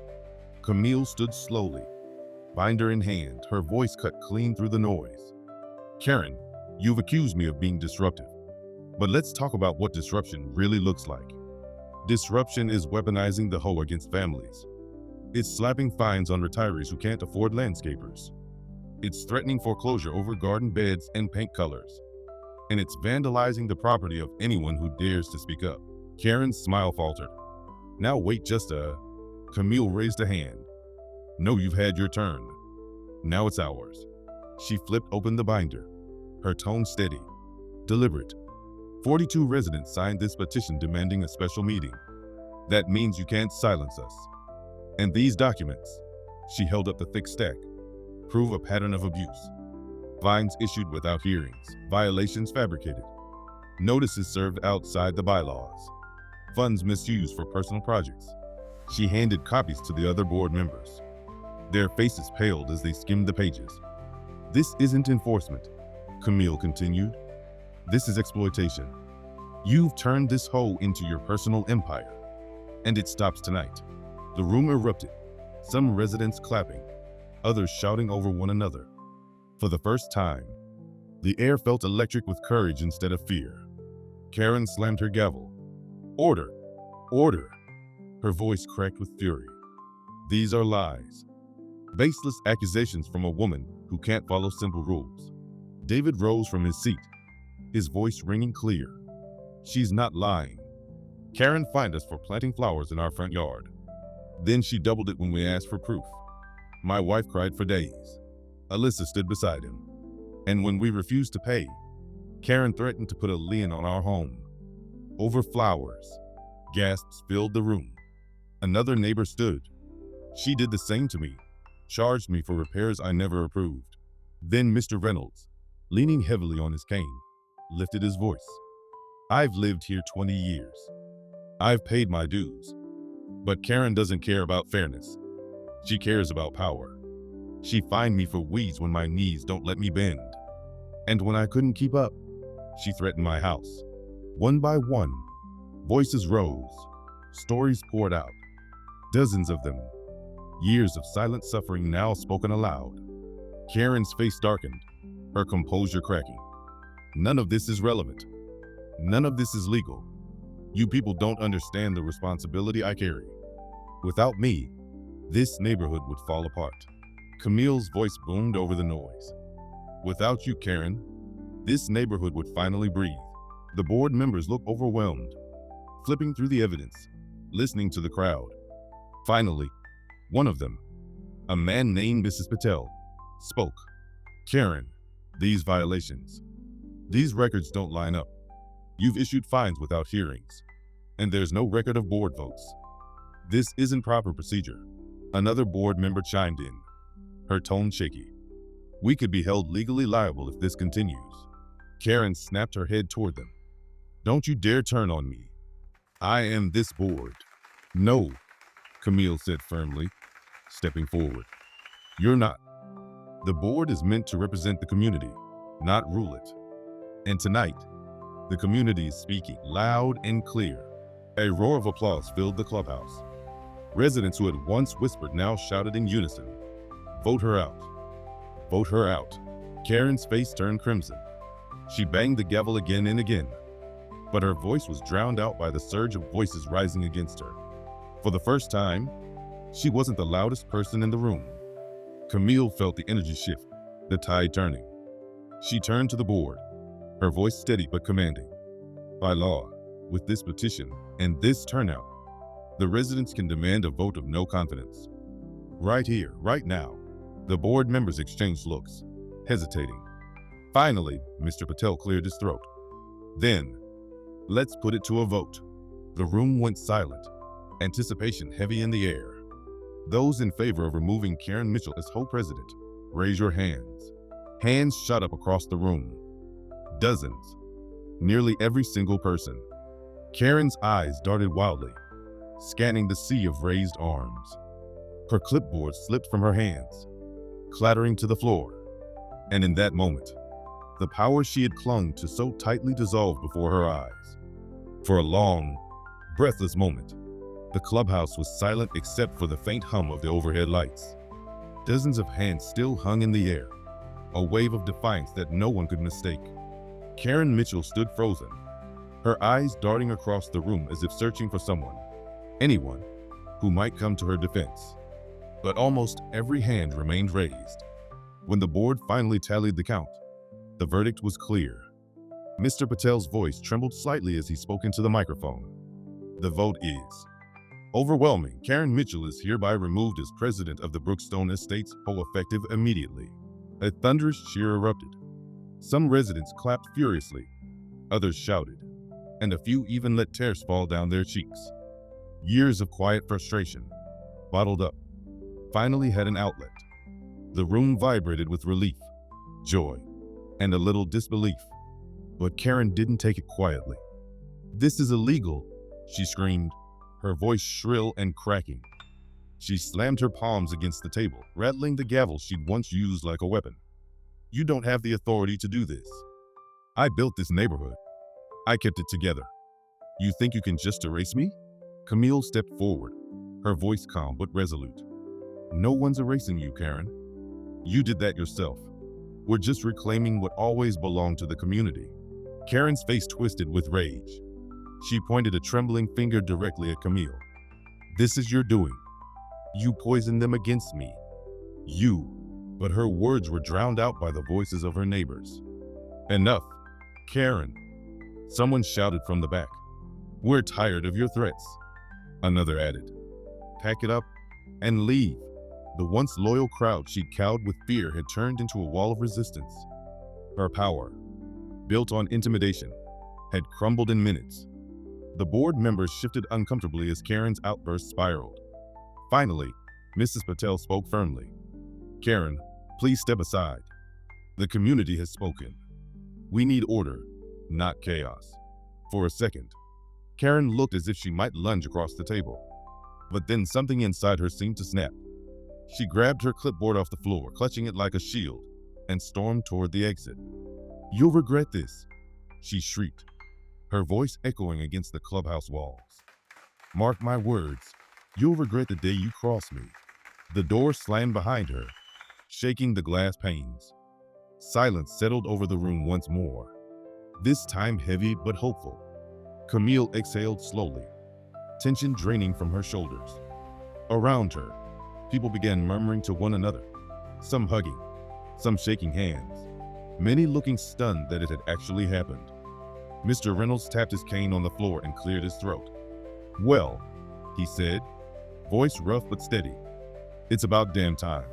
Camille stood slowly, binder in hand, her voice cut clean through the noise. "Karen, you've accused me of being disruptive. But let's talk about what disruption really looks like. Disruption is weaponizing the HOA against families. It's slapping fines on retirees who can't afford landscapers. It's threatening foreclosure over garden beds and paint colors. And it's vandalizing the property of anyone who dares to speak up." Karen's smile faltered. "Now wait Camille raised a hand. "No, you've had your turn. Now it's ours." She flipped open the binder, her tone steady, deliberate. 42 residents signed this petition demanding a special meeting. That means you can't silence us. And these documents," she held up the thick stack, "prove a pattern of abuse. Fines issued without hearings, violations fabricated, notices served outside the bylaws, funds misused for personal projects." She handed copies to the other board members. Their faces paled as they skimmed the pages. "This isn't enforcement," Camille continued. "This is exploitation. You've turned this HOA into your personal empire. And it stops tonight." The room erupted, some residents clapping, others shouting over one another. For the first time, the air felt electric with courage instead of fear. Karen slammed her gavel. "Order! Order!" Her voice cracked with fury. "These are lies. Baseless accusations from a woman who can't follow simple rules." David rose from his seat, his voice ringing clear. "She's not lying. Karen fined us for planting flowers in our front yard. Then she doubled it when we asked for proof. My wife cried for days. Alyssa stood beside him. And when we refused to pay, Karen threatened to put a lien on our home. Over flowers." Gasps filled the room. Another neighbor stood. "She did the same to me, charged me for repairs I never approved." Then Mr. Reynolds, leaning heavily on his cane, lifted his voice. "I've lived here 20 years. I've paid my dues. But Karen doesn't care about fairness. She cares about power. She fined me for weeds when my knees don't let me bend. And when I couldn't keep up, she threatened my house." One by one, voices rose, stories poured out. Dozens of them. Years of silent suffering now spoken aloud. Karen's face darkened, her composure cracking. "None of this is relevant. None of this is legal. You people don't understand the responsibility I carry. Without me, this neighborhood would fall apart." Camille's voice boomed over the noise. "Without you, Karen, this neighborhood would finally breathe." The board members looked overwhelmed, flipping through the evidence, listening to the crowd. Finally, one of them, a man named Mrs. Patel, spoke. "Karen, these violations, these records don't line up. You've issued fines without hearings, and there's no record of board votes. This isn't proper procedure." Another board member chimed in, her tone shaky. "We could be held legally liable if this continues." Karen snapped her head toward them. Don't you dare turn on me. I am this board. No, Camille said firmly, stepping forward. You're not. The board is meant to represent the community, not rule it. And tonight, the community is speaking loud and clear. A roar of applause filled the clubhouse. Residents who had once whispered now shouted in unison, "Vote her out. Vote her out." Karen's face turned crimson. She banged the gavel again and again, but her voice was drowned out by the surge of voices rising against her. For the first time, she wasn't the loudest person in the room. Camille felt the energy shift, the tide turning. She turned to the board, her voice steady but commanding. By law, with this petition and this turnout, the residents can demand a vote of no confidence. Right here, right now. The board members exchanged looks, hesitating. Finally, Mr. Patel cleared his throat. Then, let's put it to a vote. The room went silent, anticipation heavy in the air. Those in favor of removing Karen Mitchell as HOA president, raise your hands. Hands shot up across the room. Dozens. Nearly every single person. Karen's eyes darted wildly, scanning the sea of raised arms. Her clipboard slipped from her hands, clattering to the floor. And in that moment, the power she had clung to so tightly dissolved before her eyes. For a long, breathless moment, the clubhouse was silent except for the faint hum of the overhead lights. Dozens of hands still hung in the air, a wave of defiance that no one could mistake. Karen Mitchell stood frozen, her eyes darting across the room as if searching for someone, anyone, who might come to her defense. But almost every hand remained raised. When the board finally tallied the count, the verdict was clear. Mr. Patel's voice trembled slightly as he spoke into the microphone. The vote is overwhelming. Karen Mitchell is hereby removed as president of the Brookstone Estates HOA effective immediately. A thunderous cheer erupted. Some residents clapped furiously, others shouted, and a few even let tears fall down their cheeks. Years of quiet frustration, bottled up, finally had an outlet. The room vibrated with relief, joy, and a little disbelief. But Karen didn't take it quietly. "This is illegal," she screamed, her voice shrill and cracking. She slammed her palms against the table, rattling the gavel she'd once used like a weapon. "You don't have the authority to do this. I built this neighborhood. I kept it together. You think you can just erase me?" Camille stepped forward, her voice calm but resolute. "No one's erasing you, Karen. You did that yourself. We're just reclaiming what always belonged to the community." Karen's face twisted with rage. She pointed a trembling finger directly at Camille. "This is your doing. You poisoned them against me. You." But her words were drowned out by the voices of her neighbors. "Enough, Karen," someone shouted from the back. "We're tired of your threats," another added. "Pack it up and leave." The once loyal crowd she'd cowed with fear had turned into a wall of resistance. Her power, built on intimidation, had crumbled in minutes. The board members shifted uncomfortably as Karen's outburst spiraled. Finally, Mrs. Patel spoke firmly. "Karen, please step aside. The community has spoken. We need order, not chaos." For a second, Karen looked as if she might lunge across the table. But then something inside her seemed to snap. She grabbed her clipboard off the floor, clutching it like a shield, and stormed toward the exit. "You'll regret this," she shrieked, her voice echoing against the clubhouse walls. "Mark my words, you'll regret the day you cross me." The door slammed behind her, shaking the glass panes. Silence settled over the room once more, this time heavy but hopeful. Camille exhaled slowly, tension draining from her shoulders. Around her, people began murmuring to one another, some hugging, some shaking hands, many looking stunned that it had actually happened. Mr. Reynolds tapped his cane on the floor and cleared his throat. "Well," he said, voice rough but steady, "it's about damn time."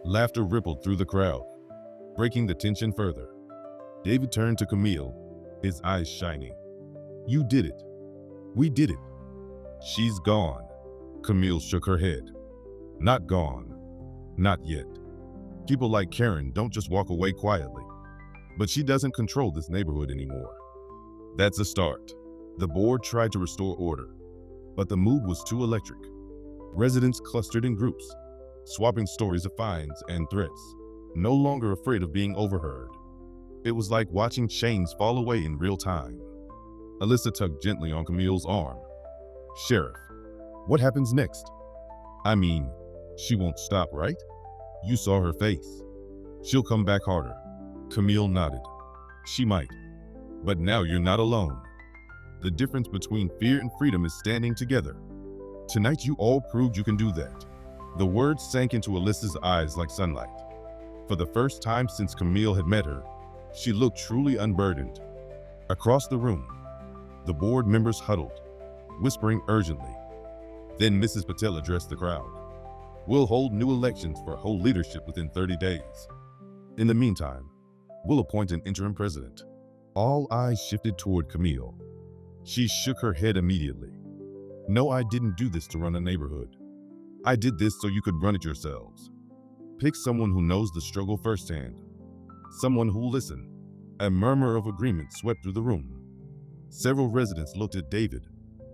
Laughter rippled through the crowd, breaking the tension further. David turned to Camille, his eyes shining. "You did it. We did it." "She's gone." Camille shook her head. "Not gone. Not yet. People like Karen don't just walk away quietly. But she doesn't control this neighborhood anymore. That's a start. The board tried to restore order, but the mood was too electric. Residents clustered in groups, swapping stories of fines and threats, no longer afraid of being overheard. It was like watching chains fall away in real time. Alyssa tugged gently on Camille's arm. "Sheriff, what happens next? I mean, she won't stop, right? You saw her face. She'll come back harder." Camille nodded. "She might. But now you're not alone. The difference between fear and freedom is standing together. Tonight you all proved you can do that." The words sank into Alyssa's eyes like sunlight. For the first time since Camille had met her, she looked truly unburdened. Across the room, the board members huddled, whispering urgently. Then Mrs. Patel addressed the crowd. "We'll hold new elections for whole leadership within 30 days. In the meantime, we'll appoint an interim president." All eyes shifted toward Camille. She shook her head immediately. "No, I didn't do this to run a neighborhood. I did this so you could run it yourselves. Pick someone who knows the struggle firsthand. Someone who'll listen." A murmur of agreement swept through the room. Several residents looked at David,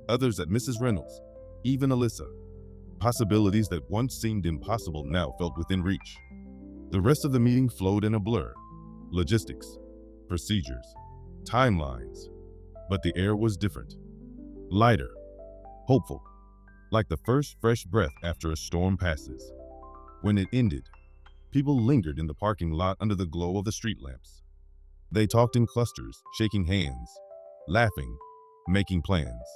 others at Mrs. Reynolds, even Alyssa. Possibilities that once seemed impossible now felt within reach. The rest of the meeting flowed in a blur. Logistics, procedures, timelines. But the air was different. Lighter, hopeful, like the first fresh breath after a storm passes. When it ended, people lingered in the parking lot under the glow of the street lamps. They talked in clusters, shaking hands, laughing, making plans.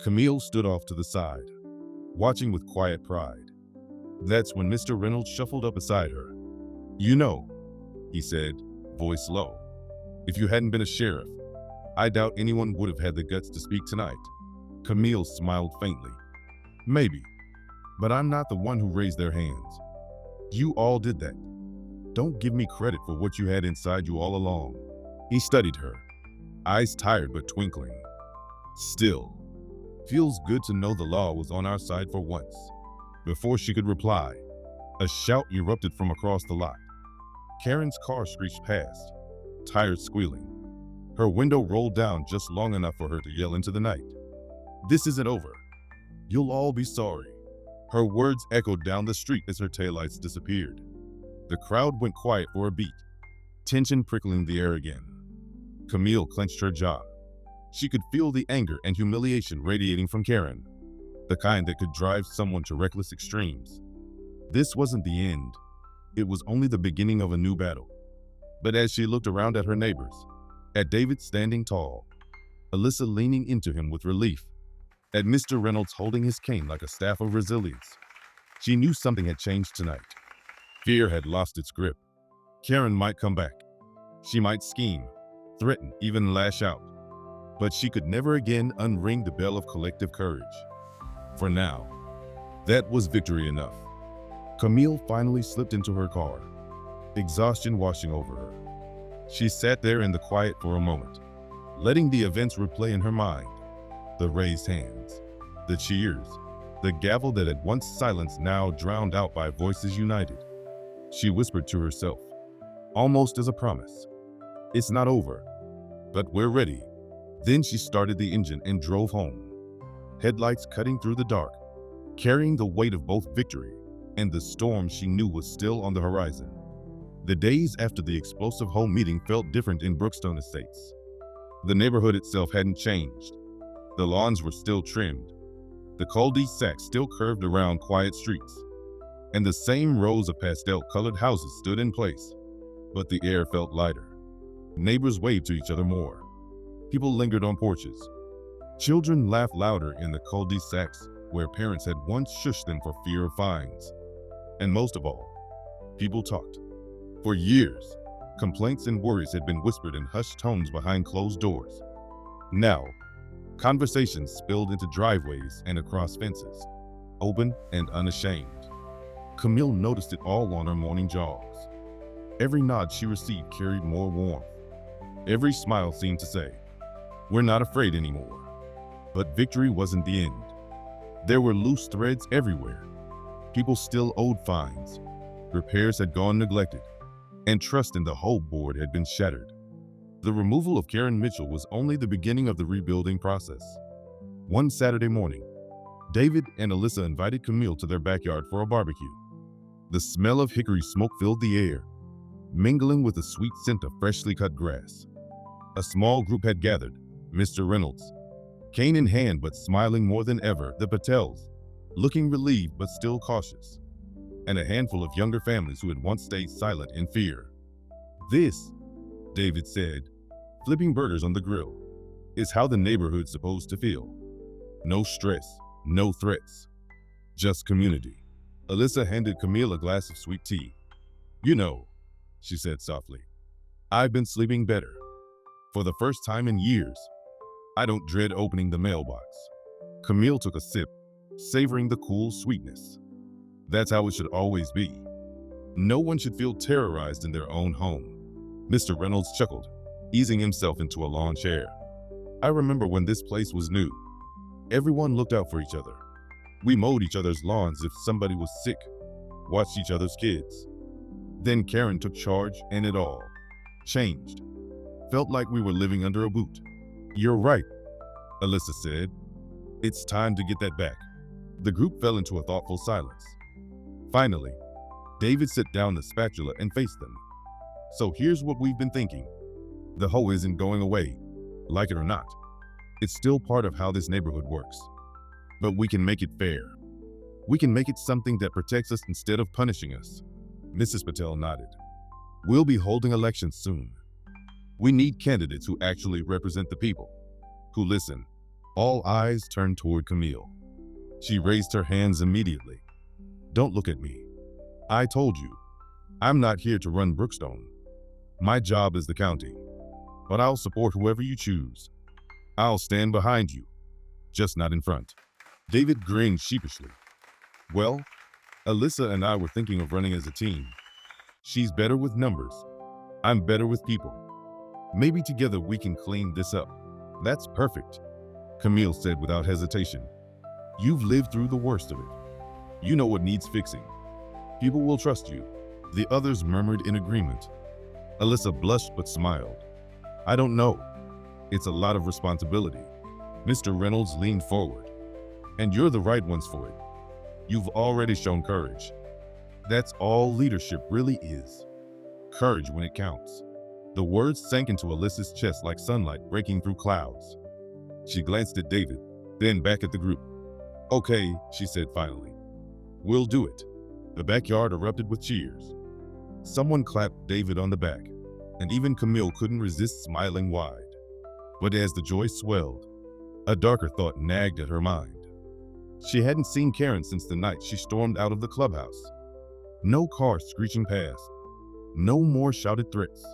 Camille stood off to the side, watching with quiet pride. That's when Mr. Reynolds shuffled up beside her. "You know," he said, voice low, "if you hadn't been a sheriff, I doubt anyone would have had the guts to speak tonight." Camille smiled faintly. "Maybe, but I'm not the one who raised their hands. You all did that. Don't give me credit for what you had inside you all along." He studied her, eyes tired but twinkling. "Still, feels good to know the law was on our side for once." Before she could reply, a shout erupted from across the lot. Karen's car screeched past, tires squealing. Her window rolled down just long enough for her to yell into the night. "This isn't over. You'll all be sorry." Her words echoed down the street as her taillights disappeared. The crowd went quiet for a beat, tension prickling the air again. Camille clenched her jaw. She could feel the anger and humiliation radiating from Karen, the kind that could drive someone to reckless extremes. This wasn't the end. It was only the beginning of a new battle. But as she looked around at her neighbors, at David standing tall, Alyssa leaning into him with relief, at Mr. Reynolds holding his cane like a staff of resilience, she knew something had changed tonight. Fear had lost its grip. Karen might come back. She might scheme, threaten, even lash out. But she could never again unring the bell of collective courage. For now, that was victory enough. Camille finally slipped into her car, exhaustion washing over her. She sat there in the quiet for a moment, letting the events replay in her mind. The raised hands, the cheers, the gavel that had once silenced now drowned out by voices united. She whispered to herself, almost as a promise, "It's not over, but we're ready." Then she started the engine and drove home, headlights cutting through the dark, carrying the weight of both victory and the storm she knew was still on the horizon. The days after the explosive home meeting felt different in Brookstone Estates. The neighborhood itself hadn't changed. The lawns were still trimmed. The cul-de-sacs still curved around quiet streets. And the same rows of pastel-colored houses stood in place. But the air felt lighter. Neighbors waved to each other more. People lingered on porches. Children laughed louder in the cul-de-sacs where parents had once shushed them for fear of fines. And most of all, people talked. For years, complaints and worries had been whispered in hushed tones behind closed doors. Now, conversations spilled into driveways and across fences, open and unashamed. Camille noticed it all on her morning jogs. Every nod she received carried more warmth. Every smile seemed to say, "We're not afraid anymore." But victory wasn't the end. There were loose threads everywhere. People still owed fines. Repairs had gone neglected, and trust in the whole board had been shattered. The removal of Karen Mitchell was only the beginning of the rebuilding process. One Saturday morning, David and Alyssa invited Camille to their backyard for a barbecue. The smell of hickory smoke filled the air, mingling with the sweet scent of freshly cut grass. A small group had gathered: Mr. Reynolds, cane in hand but smiling more than ever; the Patels, looking relieved but still cautious; and a handful of younger families who had once stayed silent in fear. "This," David said, flipping burgers on the grill, "is how the neighborhood's supposed to feel. No stress, no threats, just community." Alyssa handed Camille a glass of sweet tea. "You know," she said softly, "I've been sleeping better. For the first time in years, I don't dread opening the mailbox." Camille took a sip, savoring the cool sweetness. "That's how it should always be. No one should feel terrorized in their own home." Mr. Reynolds chuckled, easing himself into a lawn chair. "I remember when this place was new. Everyone looked out for each other. We mowed each other's lawns if somebody was sick, watched each other's kids. Then Karen took charge and it all changed. Felt like we were living under a boot." "You're right," Alyssa said. "It's time to get that back." The group fell into a thoughtful silence. Finally, David set down the spatula and faced them. "So here's what we've been thinking. The HOA isn't going away, like it or not. It's still part of how this neighborhood works. But we can make it fair. We can make it something that protects us instead of punishing us." Mrs. Patel nodded. "We'll be holding elections soon. We need candidates who actually represent the people, who listen." All eyes turned toward Camille. She raised her hands immediately. "Don't look at me. I told you, I'm not here to run Brookstone. My job is the county. But I'll support whoever you choose. I'll stand behind you, just not in front." David grinned sheepishly. "Well, Alyssa and I were thinking of running as a team. She's better with numbers. I'm better with people. Maybe together we can clean this up." "That's perfect," Camille said without hesitation. "You've lived through the worst of it. You know what needs fixing. People will trust you." The others murmured in agreement. Alyssa blushed but smiled. "I don't know. It's a lot of responsibility." Mr. Reynolds leaned forward. "And you're the right ones for it. You've already shown courage. That's all leadership really is. Courage when it counts." The words sank into Alyssa's chest like sunlight breaking through clouds. She glanced at David, then back at the group. "Okay," she said finally. "We'll do it." The backyard erupted with cheers. Someone clapped David on the back, and even Camille couldn't resist smiling wide. But as the joy swelled, a darker thought nagged at her mind. She hadn't seen Karen since the night she stormed out of the clubhouse. No car screeching past. No more shouted threats.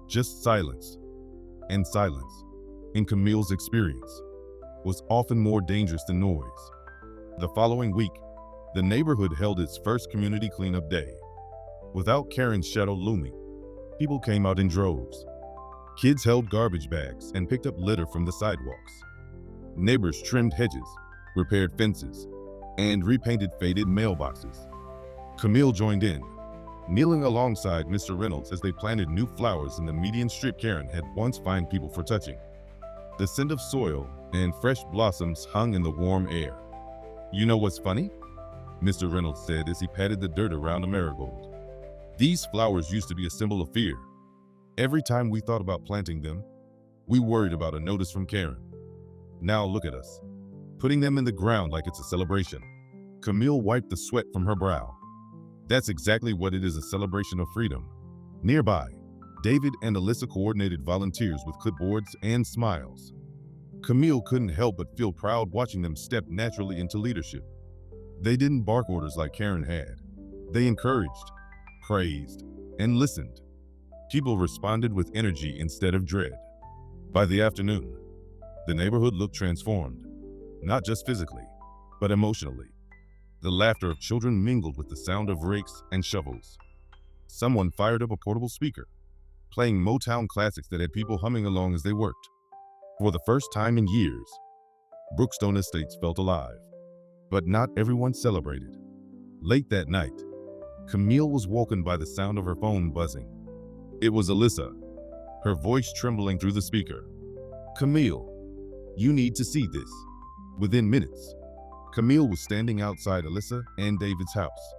Just silence. And silence, in Camille's experience, was often more dangerous than noise. The following week, the neighborhood held its first community cleanup day. Without Karen's shadow looming, people came out in droves. Kids held garbage bags and picked up litter from the sidewalks. Neighbors trimmed hedges, repaired fences, and repainted faded mailboxes. Camille joined in, kneeling alongside Mr. Reynolds as they planted new flowers in the median strip Karen had once fined people for touching. The scent of soil and fresh blossoms hung in the warm air. "You know what's funny?" Mr. Reynolds said as he patted the dirt around a marigold. "These flowers used to be a symbol of fear. Every time we thought about planting them, we worried about a notice from Karen. Now look at us, putting them in the ground like it's a celebration." Camille wiped the sweat from her brow. "That's exactly what it is, a celebration of freedom." Nearby, David and Alyssa coordinated volunteers with clipboards and smiles. Camille couldn't help but feel proud watching them step naturally into leadership. They didn't bark orders like Karen had. They encouraged, praised, and listened. People responded with energy instead of dread. By the afternoon, the neighborhood looked transformed, not just physically, but emotionally. The laughter of children mingled with the sound of rakes and shovels. Someone fired up a portable speaker, playing Motown classics that had people humming along as they worked. For the first time in years, Brookstone Estates felt alive. But not everyone celebrated. Late that night, Camille was woken by the sound of her phone buzzing. It was Alyssa. her voice trembling through the speaker. "Camille, you need to see this." Within minutes, Camille was standing outside Alyssa and David's house.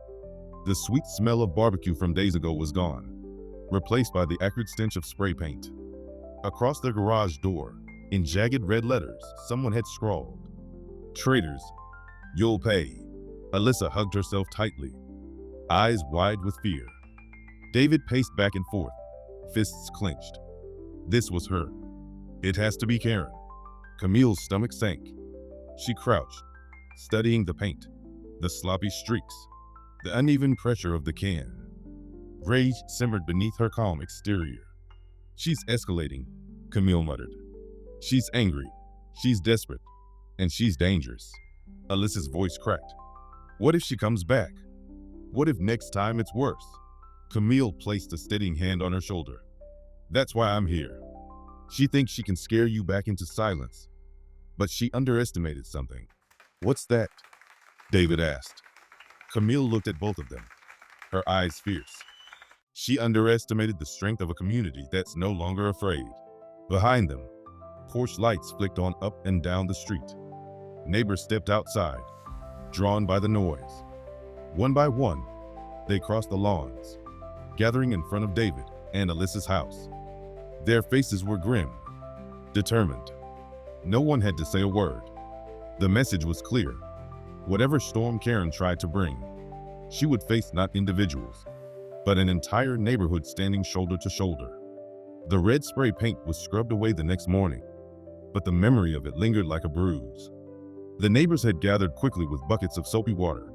The sweet smell of barbecue from days ago was gone, replaced by the acrid stench of spray paint. Across the garage door, in jagged red letters, someone had scrawled, "Traitors, you'll pay." Alyssa hugged herself tightly, eyes wide with fear. David paced back and forth, fists clenched. This was her. It has to be Karen. Camille's stomach sank. She crouched, studying the paint, the sloppy streaks, the uneven pressure of the can. Rage simmered beneath her calm exterior. "She's escalating," Camille muttered. "She's angry, she's desperate, and she's dangerous." Alyssa's voice cracked. "What if she comes back? What if next time it's worse?" Camille placed a steadying hand on her shoulder. "That's why I'm here. She thinks she can scare you back into silence, but she underestimated something." "What's that?" David asked. Camille looked at both of them, her eyes fierce. She underestimated the strength of a community that's no longer afraid. Behind them, porch lights flicked on up and down the street. Neighbors stepped outside, drawn by the noise. One by one, they crossed the lawns, gathering in front of David and Alyssa's house. Their faces were grim, determined. No one had to say a word. The message was clear. Whatever storm Karen tried to bring, she would face not individuals, but an entire neighborhood standing shoulder to shoulder. The red spray paint was scrubbed away the next morning, but the memory of it lingered like a bruise. The neighbors had gathered quickly with buckets of soapy water,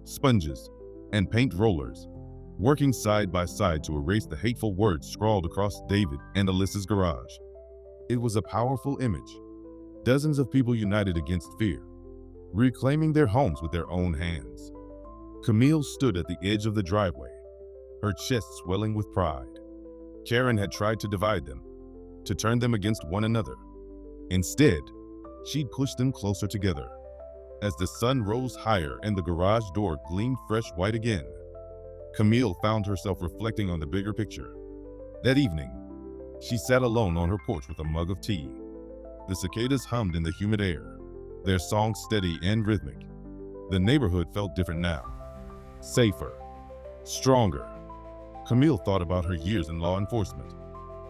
sponges, and paint rollers, working side by side to erase the hateful words scrawled across David and Alyssa's garage. It was a powerful image. Dozens of people united against fear, reclaiming their homes with their own hands. Camille stood at the edge of the driveway, her chest swelling with pride. Karen had tried to divide them, to turn them against one another. Instead, she'd pushed them closer together. As the sun rose higher and the garage door gleamed fresh white again, Camille found herself reflecting on the bigger picture. That evening, she sat alone on her porch with a mug of tea. The cicadas hummed in the humid air, their song steady and rhythmic. The neighborhood felt different now. Safer, stronger. Camille thought about her years in law enforcement,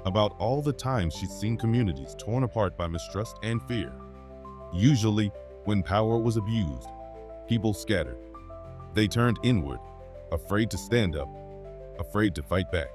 about all the times she'd seen communities torn apart by mistrust and fear. Usually, when power was abused, people scattered. They turned inward, afraid to stand up, afraid to fight back.